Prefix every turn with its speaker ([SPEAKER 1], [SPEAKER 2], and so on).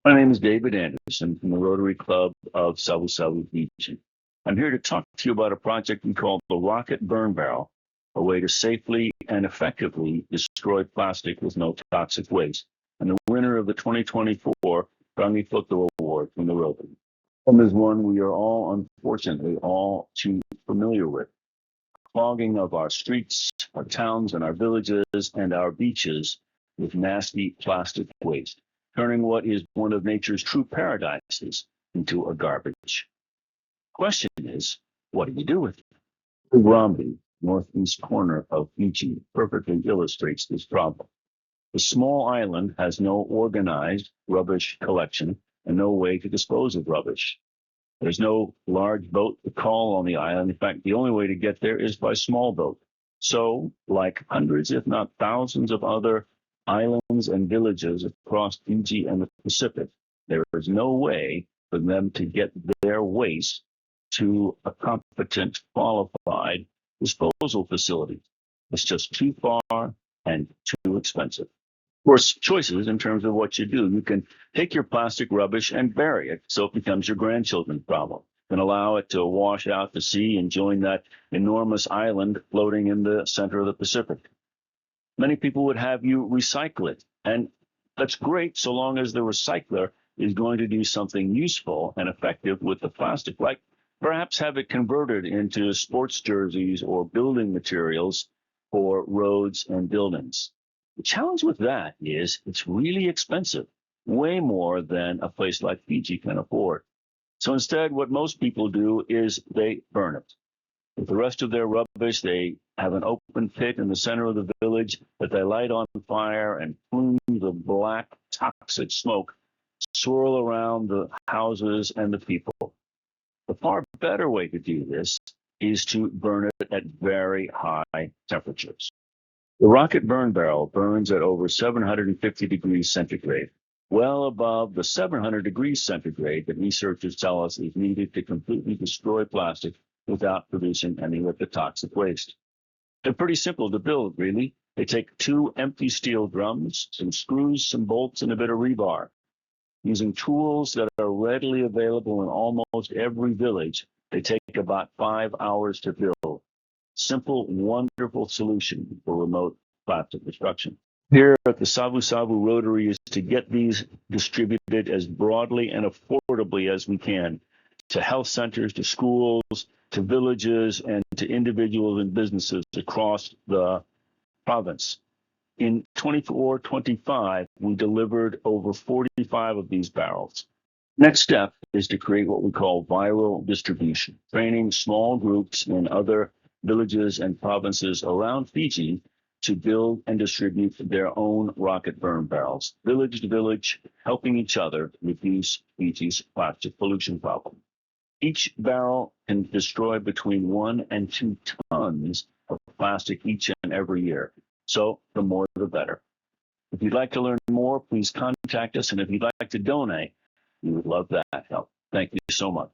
[SPEAKER 1] My name is David Anderson from the Rotary CLoub of Savusavu region. I'm here to talk to you about a project we call the Rocket Burn Barrel, a way to safely and effectively destroy plastic with no toxic waste, and the winner of the 2024 Rangi Photo Award from the Rotary. Is one we are all, unfortunately, all too familiar with. Clogging of our streets, our towns, and our villages, and our beaches with nasty plastic waste, turning what is one of nature's true paradises into a garbage. Question is, what do you do with it? The Romney, northeast corner of Fiji, perfectly illustrates this problem. The small island has no organized rubbish collection and no way to dispose of rubbish. There's no large boat to call on the island. In fact, the only way to get there is by small boat. So, like hundreds, if not thousands of other islands and villages across Fiji and the Pacific, there is no way for them to get their waste to a competent, qualified disposal facility. It's just too far and too expensive. Of course, choices in terms of what you do. You can take your plastic rubbish and bury it so it becomes your grandchildren's problem. You can allow it to wash out to sea and join that enormous island floating in the center of the Pacific. Many people would have you recycle it, and that's great so long as the recycler is going to do something useful and effective with the plastic, like perhaps have it converted into sports jerseys or building materials for roads and buildings. The challenge with that is it's really expensive, way more than a place like Fiji can afford. So instead, what most people do is they burn it. With the rest of their rubbish, they have an open pit in the center of the village that they light on fire, and plumes of black, toxic smoke swirl around the houses and the people. The far better way to do this is to burn it at very high temperatures. The rocket burn barrel burns at over 750 degrees centigrade, well above the 700 degrees centigrade that researchers tell us is needed to completely destroy plastic without producing any of the toxic waste. They're pretty simple to build, really. They take 2 empty steel drums, some screws, some bolts, and a bit of rebar. Using tools that are readily available in almost every village, they take about 5 hours to build. Simple, wonderful solution for remote plastic destruction. Here at the Savusavu Rotary is to get these distributed as broadly and affordably as we can to health centers, to schools, to villages, and to individuals and businesses across the province. In 24-25, we delivered over 45 of these barrels. Next step is to create what we call viral distribution, training small groups in other villages and provinces around Fiji to build and distribute their own rocket burn barrels, village to village, helping each other reduce Fiji's plastic pollution problem. Each barrel can destroy between 1 and 2 tons of plastic each and every year. So the more, the better. If you'd like to learn more, please contact us. And if you'd like to donate, we would love that help. Thank you so much.